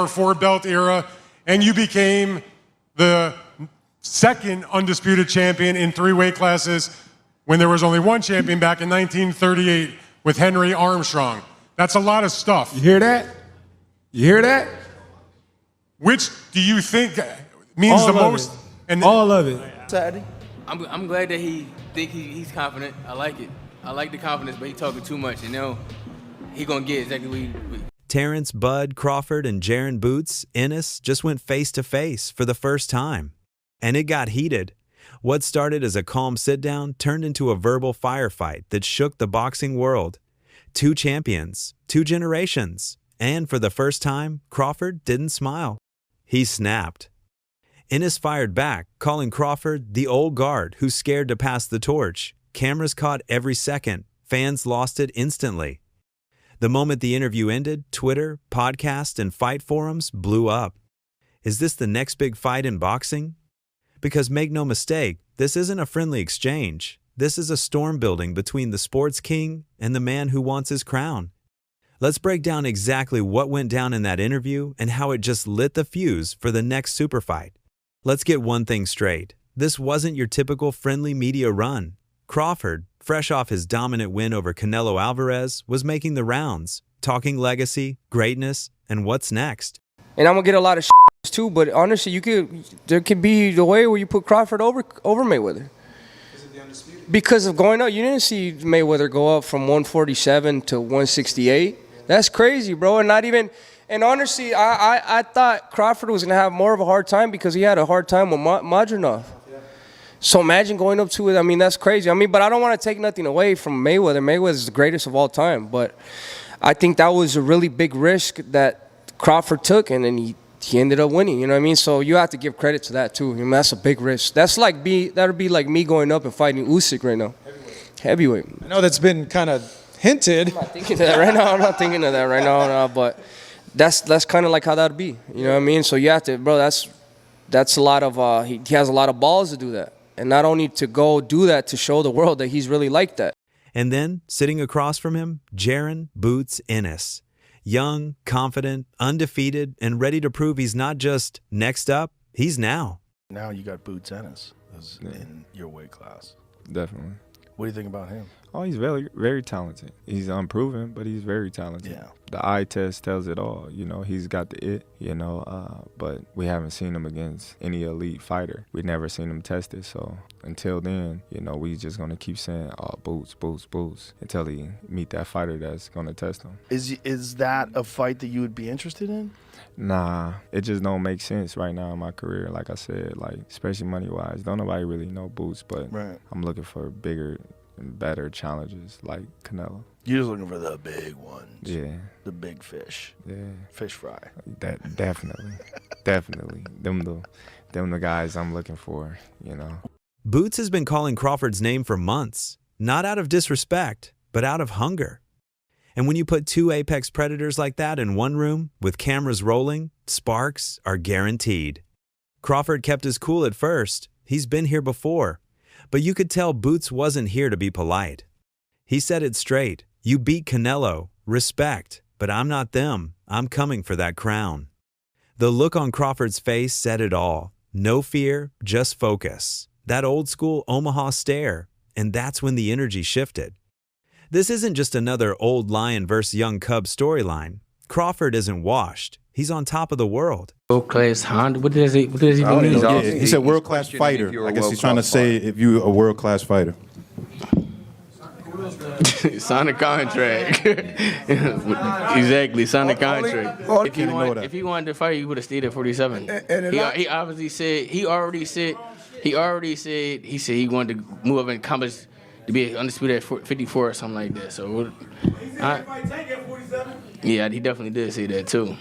four-belt era, and you became the second undisputed champion in 3 weight classes when there was only one champion back in 1938 with Henry Armstrong. That's a lot of stuff. You hear that? You hear that? Which do you think means the most? And all of it. Saturday. I'm glad that he think he's confident. I like it. I like the confidence, but he's talking too much. You know, he gonna get exactly what he. Terence, Bud, Crawford, and Jaron Boots, Ennis just went face-to-face for the first time. And it got heated. What started as a calm sit-down turned into a verbal firefight that shook the boxing world. 2 champions, 2 generations, and for the first time, Crawford didn't smile. He snapped. Ennis fired back, calling Crawford the old guard who's scared to pass the torch. Cameras caught every second. Fans lost it instantly. The moment the interview ended, Twitter, podcast, and fight forums blew up. Is this the next big fight in boxing? Because make no mistake, this isn't a friendly exchange. This is a storm building between the sports king and the man who wants his crown. Let's break down exactly what went down in that interview and how it just lit the fuse for the next super fight. Let's get one thing straight. This wasn't your typical friendly media run. Crawford, fresh off his dominant win over Canelo Alvarez, was making the rounds, talking legacy, greatness, and what's next. And I'm gonna get a lot of too, but honestly, there could be the way where you put Crawford over Mayweather. Is it the undisputed? Because of going up, you didn't see Mayweather go up from 147 to 168. That's crazy, bro. And not even. And honestly, I thought Crawford was gonna have more of a hard time because he had a hard time with Madronov. So imagine going up to it. I mean, that's crazy. I mean, but I don't want to take nothing away from Mayweather. Mayweather is the greatest of all time. But I think that was a really big risk that Crawford took, and then he ended up winning. You know what I mean? So you have to give credit to that too. I mean, that's a big risk. That'd be like me going up and fighting Usyk right now. Heavyweight. I know that's been kind of hinted. I'm not thinking of that right now. I'm not thinking of that right now. No, but that's kind of like how that'd be. You know what I mean? So you have to, bro. That's a lot of. He has a lot of balls to do that. And not only to go do that to show the world that he's really like that. And then, sitting across from him, Jaron Boots Ennis. Young, confident, undefeated, and ready to prove he's not just next up, he's now. Now you got Boots Ennis in your weight class. Definitely. What do you think about him? Oh, he's very, very talented. He's unproven, but he's very talented. Yeah. The eye test tells it all. You know, he's got the it, you know, but we haven't seen him against any elite fighter. We've never seen him tested. So until then, you know, we just going to keep saying, oh, Boots, Boots, Boots, until he meet that fighter that's going to test him. Is that a fight that you would be interested in? Nah, it just don't make sense right now in my career. Like I said, like, especially money-wise. Don't nobody really know Boots, but right. I'm looking for bigger and better challenges like Canelo. You're just looking for the big ones. Yeah. The big fish. Yeah. Fish fry. That definitely. Definitely. Them the guys I'm looking for, you know. Boots has been calling Crawford's name for months, not out of disrespect, but out of hunger. And when you put 2 apex predators like that in one room with cameras rolling, sparks are guaranteed. Crawford kept his cool at first. He's been here before. But you could tell Boots wasn't here to be polite. He said it straight. You beat Canelo. Respect. But I'm not them. I'm coming for that crown. The look on Crawford's face said it all. No fear, just focus. That old school Omaha stare. And that's when the energy shifted. This isn't just another old lion versus young cub storyline. Crawford isn't washed. He's on top of the world. World-class Honda? What does he mean? He said world-class fighter. I guess he's trying to say if you're a world-class fighter. Sign a contract. Exactly, sign a contract. If he wanted to fight, he would have stayed at 47. He obviously said he said he wanted to move up and accomplish to be undisputed at 54 or something like that. So, yeah, he definitely did say that too.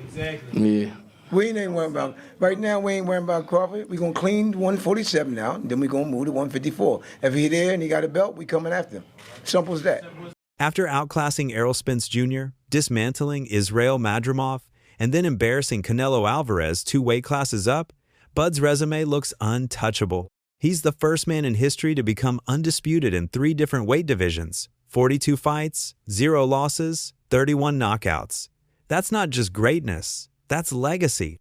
Exactly. Yeah. We ain't worrying about, right now we ain't worrying about Crawford. We're going to clean 147 now, and then we're going to move to 154. If he's there and he got a belt, we coming after him. Simple as that. After outclassing Errol Spence Jr., dismantling Israel Madrimov, and then embarrassing Canelo Alvarez 2 weight classes up, Bud's resume looks untouchable. He's the first man in history to become undisputed in 3 different weight divisions, 42 fights, 0 losses, 31 knockouts. That's not just greatness, That's legacy.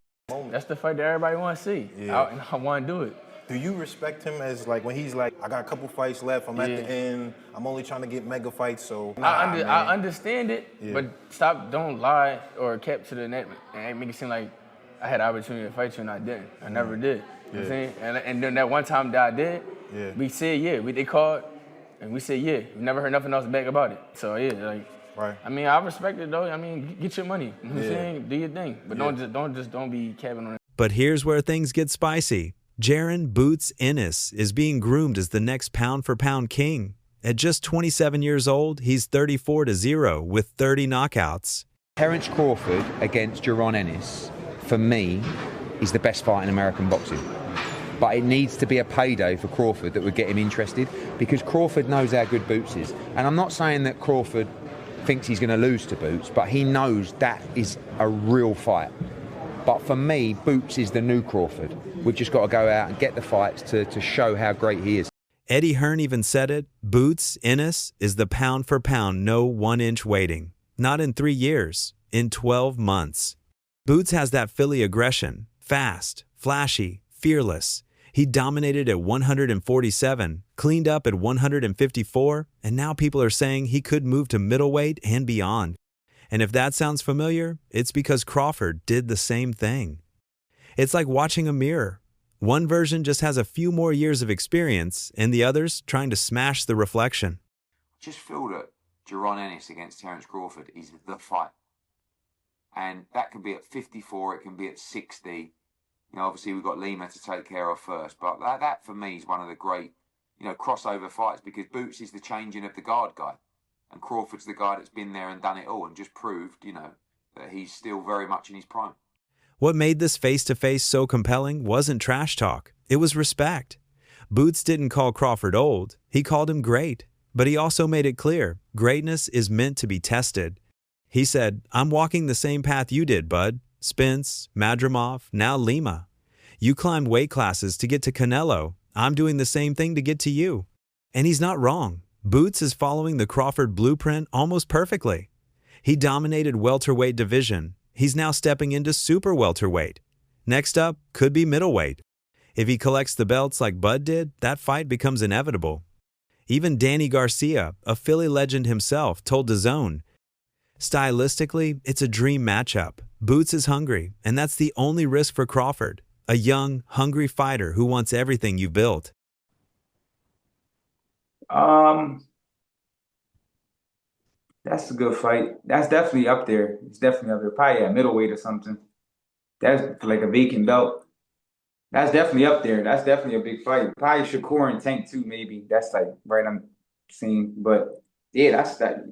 That's the fight that everybody want to see. Yeah. I want to do it. Do you respect him as like when he's like, I got a couple fights left, I'm at the end, I'm only trying to get mega fights, so I understand it, but don't lie or kept to the net and make it seem like I had the opportunity to fight you and I didn't. I never did. You know what I'm saying? And then that one time that I did, we said they called and we said we never heard nothing else back about it. So right. I mean, I respect it though. I mean, get your money. You know what I'm saying? Do your thing, but don't be capping on it. But here's where things get spicy. Jaron "Boots" Ennis is being groomed as the next pound-for-pound king. At just 27 years old, he's 34-0 with 30 knockouts. Terence Crawford against Crawford and Ennis, for me, is the best fight in American boxing. But it needs to be a payday for Crawford that would get him interested, because Crawford knows how good Boots is. And I'm not saying that Crawford thinks he's going to lose to Boots, but he knows that is a real fight. But for me, Boots is the new Crawford. We've just got to go out and get the fights to show how great he is. Eddie Hearn even said it, Boots Ennis is the pound-for-pound no 1-inch waiting. Not in 3 years, in 12 months. Boots has that Philly aggression, fast, flashy, fearless. He dominated at 147, cleaned up at 154, and now people are saying he could move to middleweight and beyond. And if that sounds familiar, it's because Crawford did the same thing. It's like watching a mirror. One version just has a few more years of experience, and the other's trying to smash the reflection. I just feel that Jaron Ennis against Terence Crawford is the fight. And that can be at 54, it can be at 60. You know, obviously we've got Lima to take care of first, but that for me is one of the great, crossover fights, because Boots is the changing of the guard guy. And Crawford's the guy that's been there and done it all and just proved, that he's still very much in his prime. What made this face-to-face so compelling wasn't trash talk. It was respect. Boots didn't call Crawford old. He called him great. But he also made it clear, greatness is meant to be tested. He said, I'm walking the same path you did, bud. Spence, Madrimov, now Lima. You climbed weight classes to get to Canelo. I'm doing the same thing to get to you. And he's not wrong. Boots is following the Crawford blueprint almost perfectly. He dominated welterweight division. He's now stepping into super welterweight. Next up could be middleweight. If he collects the belts like Bud did, that fight becomes inevitable. Even Danny Garcia, a Philly legend himself, told DAZN, stylistically, it's a dream matchup. Boots is hungry, and that's the only risk for Crawford, a young, hungry fighter who wants everything you've built. That's a good fight. That's definitely up there. It's definitely up there. Probably at middleweight or something. That's like a vacant belt. That's definitely up there. That's definitely a big fight. Probably Shakur and Tank too, maybe. That's like right I'm seeing. But yeah, that's that.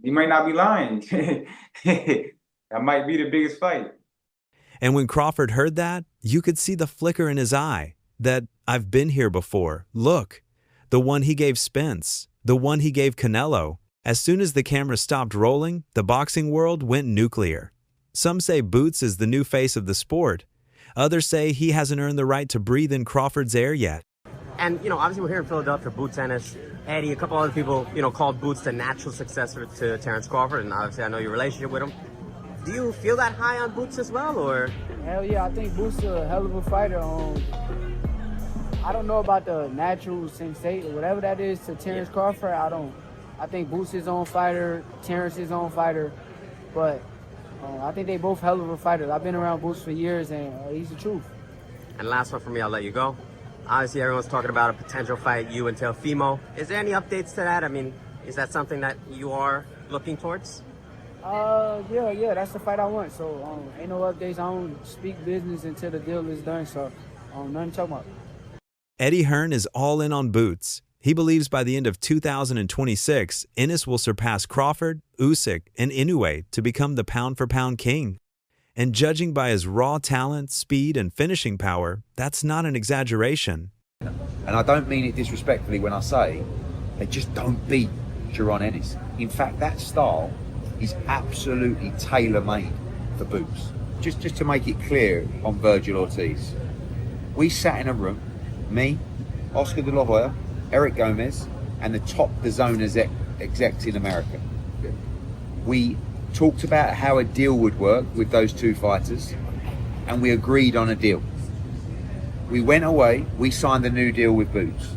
You might not be lying. That might be the biggest fight. And when Crawford heard that, you could see the flicker in his eye that I've been here before. Look, the one he gave Spence, the one he gave Canelo. As soon as the camera stopped rolling, the boxing world went nuclear. Some say Boots is the new face of the sport. Others say he hasn't earned the right to breathe in Crawford's air yet. And, obviously we're here in Philadelphia, Boots Ennis. Eddie, a couple other people, called Boots the natural successor to Terence Crawford, and obviously I know your relationship with him. Do you feel that high on Boots as well, or? Hell yeah, I think Boots is a hell of a fighter. I don't know about the natural sensation, whatever that is to Terence Crawford, I think Boots is his own fighter, Terence is his own fighter, but I think they both hell of a fighters. I've been around Boots for years, and he's the truth. And last one for me, I'll let you go. Obviously, everyone's talking about a potential fight, you and Teofimo. Is there any updates to that? I mean, is that something that you are looking towards? Yeah, that's the fight I want. So ain't no updates. I don't speak business until the deal is done. So nothing to talk about. Eddie Hearn is all in on Boots. He believes by the end of 2026, Ennis will surpass Crawford, Usyk, and Inoue to become the pound-for-pound king. And judging by his raw talent, speed, and finishing power, that's not an exaggeration. And I don't mean it disrespectfully when I say they just don't beat Jaron Ennis. In fact, that style is absolutely tailor-made for Boots. Just to make it clear on Virgil Ortiz, we sat in a room, me, Oscar de la Hoya, Eric Gomez, and the top DAZN execs in America. We talked about how a deal would work with those two fighters, and we agreed on a deal. We went away, we signed the new deal with Boots.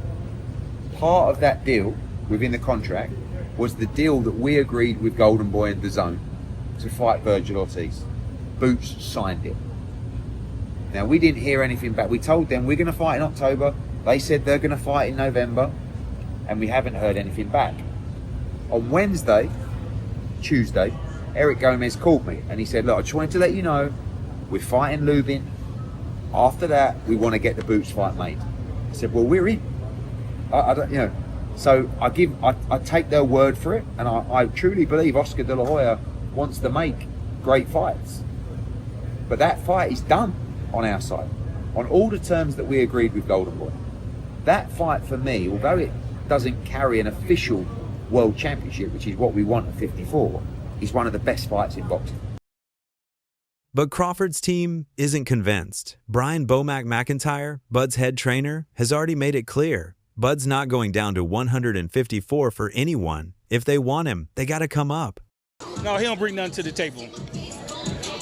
Part of that deal within the contract was the deal that we agreed with Golden Boy and the Zone to fight Virgil Ortiz. Boots signed it. Now, we didn't hear anything back. We told them we're going to fight in October. They said they're going to fight in November, and we haven't heard anything back. On Tuesday, Eric Gomez called me and he said, look, I just wanted to let you know we're fighting Lubin. After that, we want to get the Boots fight made. I said, well, we're in. I don't, you know. So I take their word for it, and I truly believe Oscar De La Hoya wants to make great fights. But that fight is done on our side, on all the terms that we agreed with Golden Boy. That fight for me, although it doesn't carry an official world championship, which is what we want at 54, is one of the best fights in boxing. But Crawford's team isn't convinced. Brian BoMac McIntyre, Bud's head trainer, has already made it clear Bud's not going down to 154 for anyone. If they want him, they got to come up. No, he don't bring nothing to the table.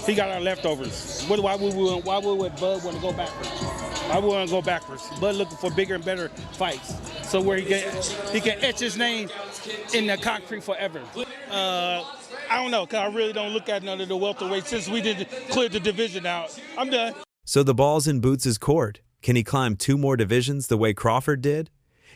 He got our leftovers. Why would Bud want to go backwards? Why would we want to go backwards? Bud looking for bigger and better fights, so where he can etch his name in the concrete forever. I don't know, because I really don't look at none of the welterweights since we did clear the division out. I'm done. So the ball's in Boots' court. Can he climb 2 more divisions the way Crawford did?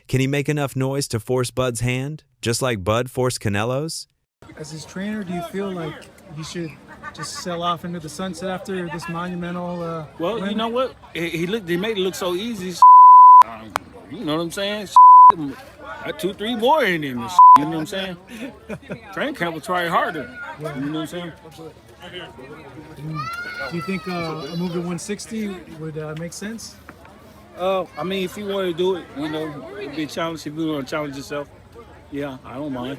Can he make enough noise to force Bud's hand, just like Bud forced Canelo's? As his trainer, do you feel like he should just sell off into the sunset after this monumental Well, win? you know what? He made it look so easy. You know what I'm saying? Got 2-3 more in him. You know what I'm saying? Train camp will try harder. Yeah. You know what I'm saying? Do you think a move to 160 would make sense? I mean, if you want to do it, you know, it'd be a challenge. If you want to challenge yourself, yeah, I don't mind.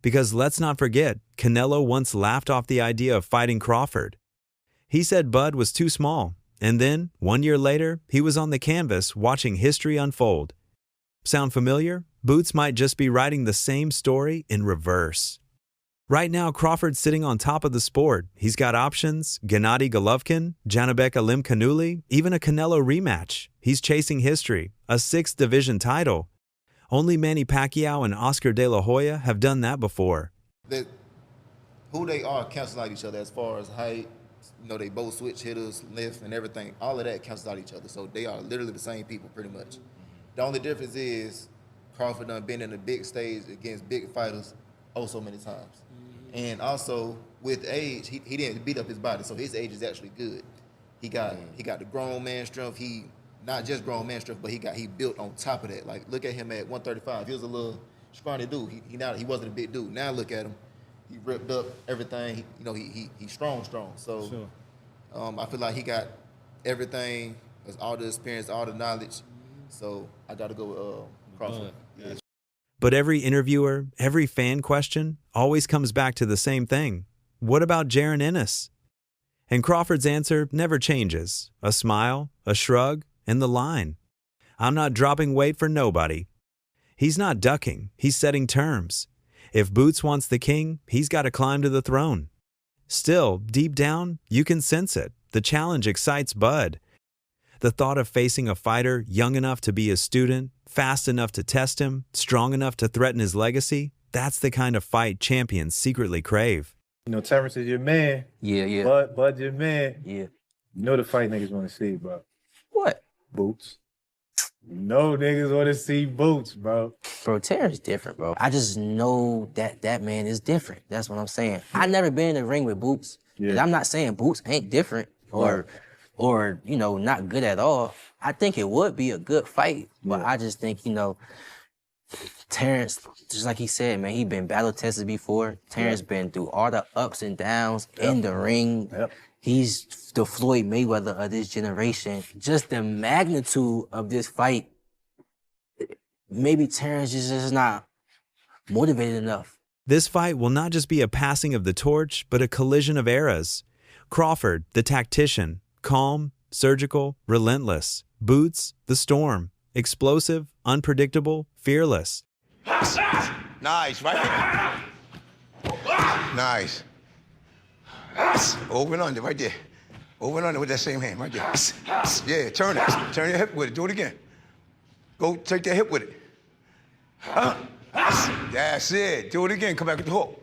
Because let's not forget, Canelo once laughed off the idea of fighting Crawford. He said Bud was too small, and then, 1 year later, he was on the canvas watching history unfold. Sound familiar? Boots might just be writing the same story in reverse. Right now, Crawford's sitting on top of the sport. He's got options: Gennady Golovkin, Janibek Alimkhanuly, even a Canelo rematch. He's chasing history, a 6th division title. Only Manny Pacquiao and Oscar De La Hoya have done that before. Who they are cancels out each other as far as height. You know, they both switch hitters, lift, and everything. All of that cancels out each other. So they are literally the same people pretty much. The only difference is Crawford done been in the big stage against big fighters so many times. And also with age, he didn't beat up his body, so his age is actually good. He got the grown man strength. He not just grown man strength, but he built on top of that. Like, look at him at 135. He was a little scrawny dude. He wasn't a big dude. Now look at him. He ripped up everything. He's strong. So Sure. I feel like he got everything, all the experience, all the knowledge. So I got to go with Crawford. Yeah. But every interviewer, every fan question always comes back to the same thing. What about Jaron Ennis? And Crawford's answer never changes. A smile, a shrug, and the line. I'm not dropping weight for nobody. He's not ducking, he's setting terms. If Boots wants the king, he's got to climb to the throne. Still, deep down, you can sense it. The challenge excites Bud. The thought of facing a fighter young enough to be a student, fast enough to test him, strong enough to threaten his legacy, that's the kind of fight champions secretly crave. You know, Terence is your man. Yeah. Bud your man. Yeah. You know the fight niggas want to see, bro. What? Boots. You know niggas want to see Boots, bro. Bro, Terence different, bro. I just know that man is different. That's what I'm saying. I never been in the ring with Boots. Yeah. And I'm not saying Boots ain't different or you know, not good at all. I think it would be a good fight, but I just think, you know, Terence, just like he said, man, he been battle tested before. Terence been through all the ups and downs in the ring. He's the Floyd Mayweather of this generation. Just the magnitude of this fight, maybe Terence is just not motivated enough. This fight will not just be a passing of the torch, but a collision of eras. Crawford, the tactician, calm, surgical, relentless. Boots, the storm, explosive, unpredictable, fearless. Nice, right? Nice. Over and under, right there. Over and under with that same hand, right there. Yeah, turn it. Turn your hip with it. Do it again. Go take that hip with it. That's it. Do it again. Come back with the hook.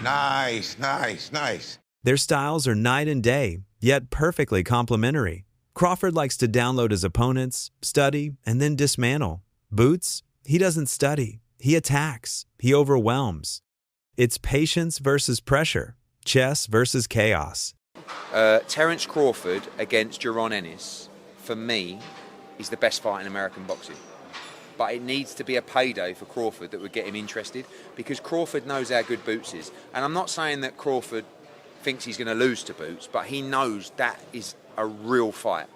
Nice, nice, nice. Their styles are night and day, yet perfectly complementary. Crawford likes to download his opponents, study, and then dismantle. Boots, he doesn't study. He attacks. He overwhelms. It's patience versus pressure, chess versus chaos. Terence Crawford against Jaron Ennis, for me, is the best fight in American boxing. But it needs to be a payday for Crawford that would get him interested, because Crawford knows how good Boots is. And I'm not saying that Crawford thinks he's going to lose to Boots, but he knows that is a real fight.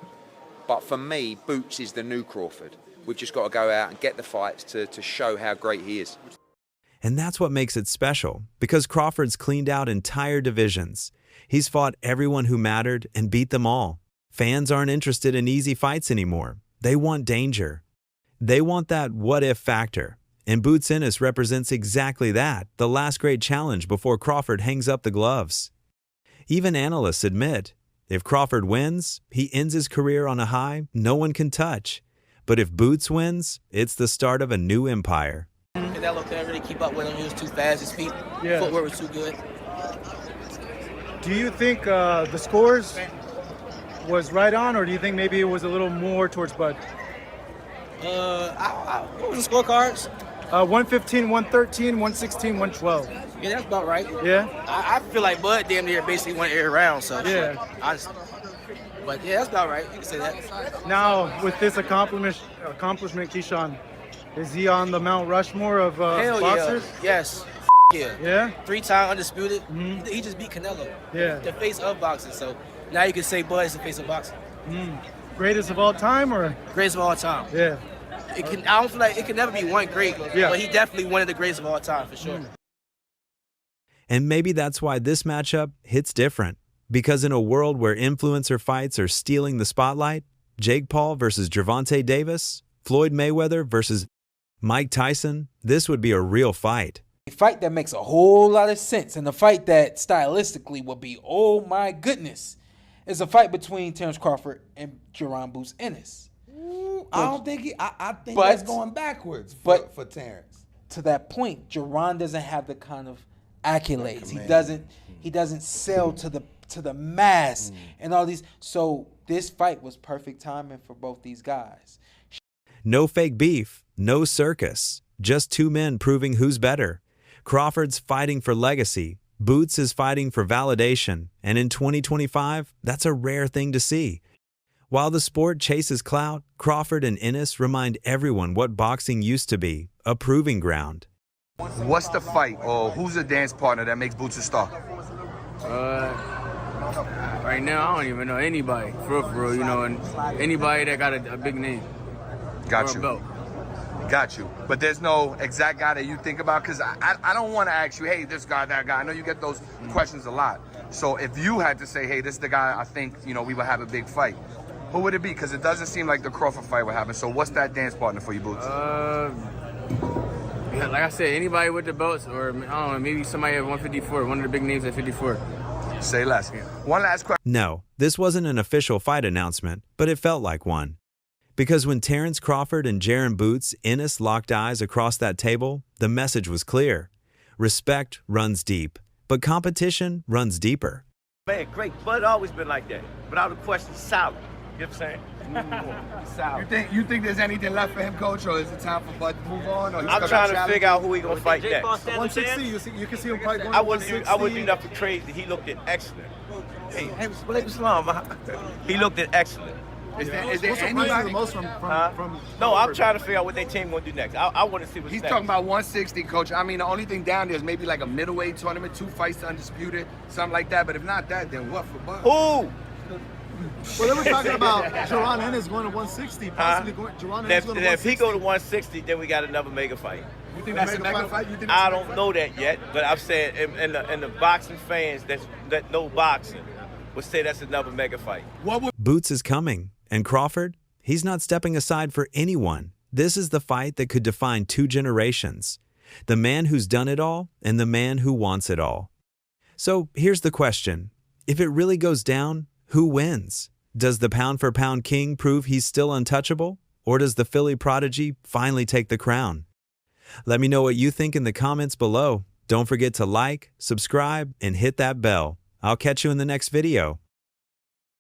But for me, Boots is the new Crawford. We've just got to go out and get the fights to show how great he is. And that's what makes it special, because Crawford's cleaned out entire divisions. He's fought everyone who mattered and beat them all. Fans aren't interested in easy fights anymore. They want danger. They want that what-if factor. And Boots Ennis represents exactly that, the last great challenge before Crawford hangs up the gloves. Even analysts admit, if Crawford wins, he ends his career on a high no one can touch. But if Boots wins, it's the start of a new empire. Canelo couldn't really keep up with him. He was too fast. His feet, footwork was too good. Do you think the scores was right on, or do you think maybe it was a little more towards Bud? What was the scorecards? 115, 113, 116, 112. Yeah, that's about right. Yeah? I feel like Bud damn near basically won every round, so. Yeah. But yeah, that's about right. You can say that. Now, with this accomplishment, Keyshawn, is he on the Mount Rushmore of Hell boxers? Yeah. Yes. Yeah. Yeah? 3-time undisputed. Mm-hmm. He just beat Canelo. Yeah. The face of boxing. So now you can say Bud is the face of boxing. Greatest of all time, or? Greatest of all time. Yeah. I don't feel like it can never be one great, but he definitely one of the greatest of all time for sure. And maybe that's why this matchup hits different. Because in a world where influencer fights are stealing the spotlight, Jake Paul versus Gervonta Davis, Floyd Mayweather versus Mike Tyson, this would be a real fight. A fight that makes a whole lot of sense, and a fight that stylistically would be, oh my goodness, is a fight between Terence Crawford and Jaron Boots Ennis. I don't think I think that's going backwards for Terence. To that point, Jaron doesn't have the kind of accolades. He doesn't sell to the mass and all these. So this fight was perfect timing for both these guys. No fake beef, no circus, just two men proving who's better. Crawford's fighting for legacy, Boots is fighting for validation, and in 2025, that's a rare thing to see. While the sport chases clout, Crawford and Ennis remind everyone what boxing used to be, a proving ground. What's the fight, or who's the dance partner that makes Boots a star? Right now, I don't even know anybody, for real, you know, and anybody that got a big name. Got you. Got you. But there's no exact guy that you think about? Because I don't want to ask you, hey, this guy, that guy. I know you get those questions a lot. So if you had to say, hey, this is the guy I think, you know, we would have a big fight, who would it be? Because it doesn't seem like the Crawford fight would happen. So what's that dance partner for you, Boots? Yeah, like I said, anybody with the belts, or I don't know, maybe somebody at 154, one of the big names at 54. Say less. One last question. No, this wasn't an official fight announcement, but it felt like one. Because when Terence Crawford and Jaron Boots Ennis locked eyes across that table, the message was clear. Respect runs deep, but competition runs deeper. Man, great. Bud always been like that. Without a question, solid. You know what I'm saying? You think there's anything left for him, Coach, or is it time for Bud to move on? Or I'm trying to figure out who he gonna fight next. 160, you can see him fight going I wouldn't do nothing crazy. He looked at excellent. Hey, he looked at excellent. Is there anybody the most from No, I'm trying to figure out what their team gonna do next. I want to see what's He's next. talking about 160, Coach. I mean, the only thing down there is maybe like a middleweight tournament, 2 fights to undisputed, something like that. But if not that, then what for Bud? Who? Well, they were talking about Jaron Ennis going to 160, possibly Jaron Ennis going to 160. If he go to 160, then we got another mega fight. You think that's a mega fight? I don't know that yet, but I'm saying, and the boxing fans that know boxing would say that's another mega fight. Boots is coming, and Crawford, he's not stepping aside for anyone. This is the fight that could define 2 generations. the man who's done it all and the man who wants it all. So here's the question. If it really goes down, who wins? Does the pound-for-pound king prove he's still untouchable? Or does the Philly prodigy finally take the crown? Let me know what you think in the comments below. Don't forget to like, subscribe, and hit that bell. I'll catch you in the next video.